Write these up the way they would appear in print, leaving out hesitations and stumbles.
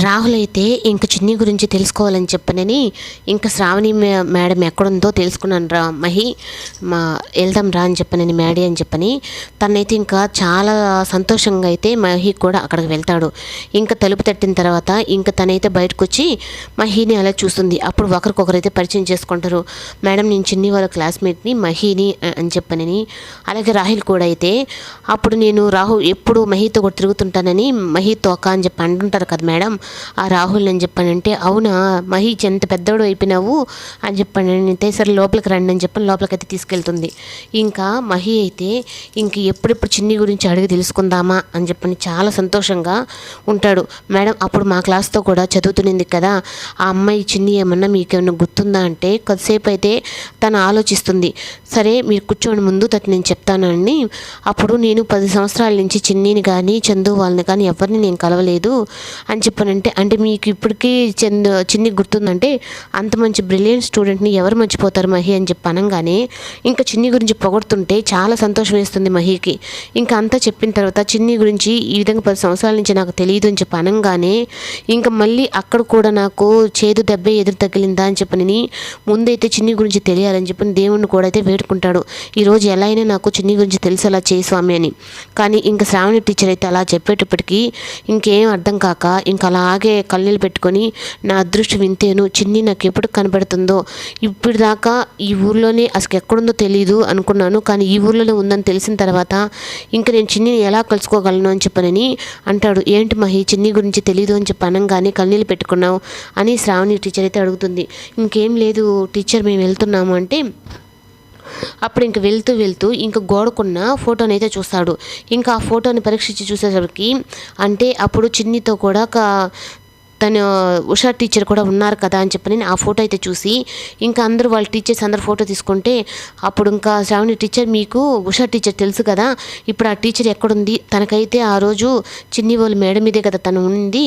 రాహుల్ అయితే ఇంక చిన్ని గురించి తెలుసుకోవాలని చెప్పనని ఇంకా శ్రావణి మేడం ఎక్కడుందో తెలుసుకున్నాను రా మహి, వెళ్దాం రా అని చెప్పనని మేడీ అని చెప్పని తనైతే ఇంకా చాలా సంతోషంగా అయితే మహి కూడా అక్కడికి వెళ్తాడు. ఇంకా తలుపు తట్టిన తర్వాత ఇంకా తనైతే బయటకు వచ్చి మహిని అలా చూస్తుంది. అప్పుడు ఒకరికొకరైతే పరిచయం చేసుకుంటారు. మేడం నేను చిన్ని వాళ్ళ క్లాస్మేట్ని మహిని అని చెప్పనని. అలాగే రాహుల్ కూడా అయితే అప్పుడు నేను రాహుల్ ఎప్పుడు మహితో కూడా తిరుగుతుంటానని మహి తోక అని చెప్పి అంటుంటారు కదా మేడం ఆ రాహుల్ అని చెప్పానంటే, అవునా మహి ఎంత పెద్దోడు అయిపోయినావు అని చెప్పానంటే, సరే లోపలికి రండి అని చెప్పని లోపలికైతే తీసుకెళ్తుంది. ఇంకా మహి అయితే ఇంక ఎప్పుడెప్పుడు చిన్ని గురించి అడిగి తెలుసుకుందామా అని చెప్పని చాలా సంతోషంగా ఉంటాడు. మేడం అప్పుడు మా క్లాస్తో కూడా చదువుతునింది కదా ఆ అమ్మాయి చిన్ని ఏమన్నా మీకేమన్నా గుర్తుందా అంటే కొద్దిసేపు అయితే తను ఆలోచిస్తుంది. సరే మీరు కూర్చోండి ముందు నేను చెప్తానండి. అప్పుడు నేను 10 సంవత్సరాల నుంచి చిన్నిని కానీ చందు వాళ్ళని కానీ ఎవరిని నేను కలవలేదు అని చెప్పానంటే, అంటే మీకు ఇప్పటికీ చిన్ని గుర్తుందంటే అంత మంచి బ్రిలియంట్ స్టూడెంట్ని ఎవరు మర్చిపోతారు మహి అని చెప్పి అనగానే ఇంకా చిన్ని గురించి పొగడుతుంటే చాలా సంతోషం వేస్తుంది మహికి. ఇంకా అంతా చెప్పిన తర్వాత చిన్ని గురించి ఈ విధంగా 10 సంవత్సరాల నుంచి నాకు తెలియదు అని చెప్పి అనగానే ఇంకా మళ్ళీ అక్కడ కూడా నాకు చేదు దెబ్బే ఎదురు తగిలిందా అని చెప్పని ముందైతే చిన్ని గురించి తెలియాలని చెప్పని దేవుణ్ణి కూడా అయితే వేడుకుంటాడు. ఈరోజు ఎలా అయినా నాకు చిన్ని గురించి తెలిసేలా చేయి స్వామి అని. కానీ ఇంకా శ్రావణి టీచర్ అయితే అలా చెప్పేటప్పటికీ ఇంకేం అర్థం కాక ఇంకా అలాగే కళ్ళీళ్ళు పెట్టుకొని నా అదృష్టం ఇంతేను, చిన్ని నాకు ఎప్పుడు కనబడుతుందో, ఇప్పుడు దాకా ఈ ఊర్లోనే అసలు ఎక్కడుందో తెలియదు అనుకున్నాను, కానీ ఈ ఊర్లోనే ఉందని తెలిసిన తర్వాత ఇంకా నేను చిన్నిని ఎలా కలుసుకోగలను అని చెప్పనని అంటాడు. ఏంటి మహి చిన్ని గురించి తెలియదు అని చెప్పి అనగానే కళ్ళీళ్ళు పెట్టుకున్నావు అని శ్రావణి టీచర్ అయితే అడుగుతుంది. ఇంకేం లేదు టీచర్ మేము వెళ్తున్నాము అంటే అప్పుడు ఇంక వెళ్తూ ఇంక గోడకున్న ఫోటోని అయితే చూస్తాడు. ఇంకా ఆ ఫోటోని పరీక్షించి చూసేసరికి అంటే అప్పుడు చిన్నితో కూడా తను ఉషా టీచర్ కూడా ఉన్నారు కదా అని చెప్పని ఆ ఫోటో అయితే చూసి ఇంకా అందరూ వాళ్ళ టీచర్స్ అందరు ఫోటో తీసుకుంటే అప్పుడు ఇంకా శ్రావణి టీచర్ మీకు ఉషా టీచర్ తెలుసు కదా, ఇప్పుడు ఆ టీచర్ ఎక్కడుంది, తనకైతే ఆ రోజు చిన్ని వాళ్ళు మేడం మీదే కదా తను ఉంది,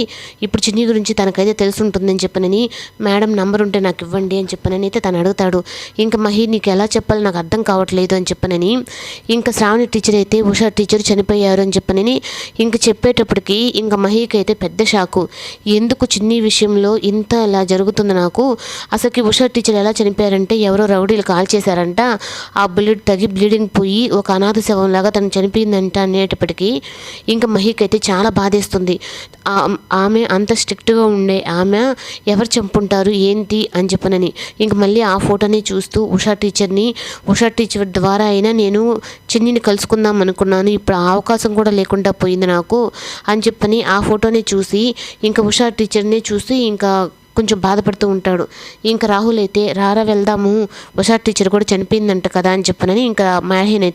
ఇప్పుడు చిన్ని గురించి తనకైతే తెలిసి ఉంటుందని చెప్పనని మేడం నంబర్ ఉంటే నాకు ఇవ్వండి అని చెప్పనని అయితే తను అడుగుతాడు. ఇంకా మహి నీకు ఎలా చెప్పాలో నాకు అర్థం కావట్లేదు అని చెప్పనని ఇంకా శ్రావణి టీచర్ అయితే ఉషా టీచర్ చనిపోయారు అని చెప్పనని ఇంక చెప్పేటప్పటికి ఇంకా మహికి అయితే పెద్ద షాకు. ఎందుకు చిన్ని విషయంలో ఇంత ఇలా జరుగుతుంది నాకు, అసలుకి ఉషా టీచర్ ఎలా చనిపోయారంటే ఎవరో రౌడీలు కాల్ చేశారంట, ఆ బుల్లెట్ తగి బ్లీడింగ్ పోయి ఒక అనాథ శవంలాగా తను చనిపోయిందంట అనేటప్పటికీ ఇంకా మహికి అయితే చాలా బాధేస్తుంది. ఆమె అంత స్ట్రిక్ట్గా ఉండే ఆమె ఎవరు చంపుంటారు ఏంటి అని చెప్పనని ఇంక మళ్ళీ ఆ ఫోటోని చూస్తూ ఉషా టీచర్ ద్వారా అయినా నేను చిన్నిని కలుసుకుందాం అనుకున్నాను, ఇప్పుడు ఆ అవకాశం కూడా లేకుండా పోయింది నాకు అని చెప్పని ఆ ఫోటోని చూసి ఇంకా ఉషా టీచర్ని చూసి ఇంకా కొంచెం బాధపడుతూ ఉంటాడు. ఇంకా రాహుల్ అయితే రారా వెళ్దాము ఉషా టీచర్ కూడా చనిపోయిందంట కదా అని చెప్పనని ఇంకా మహిని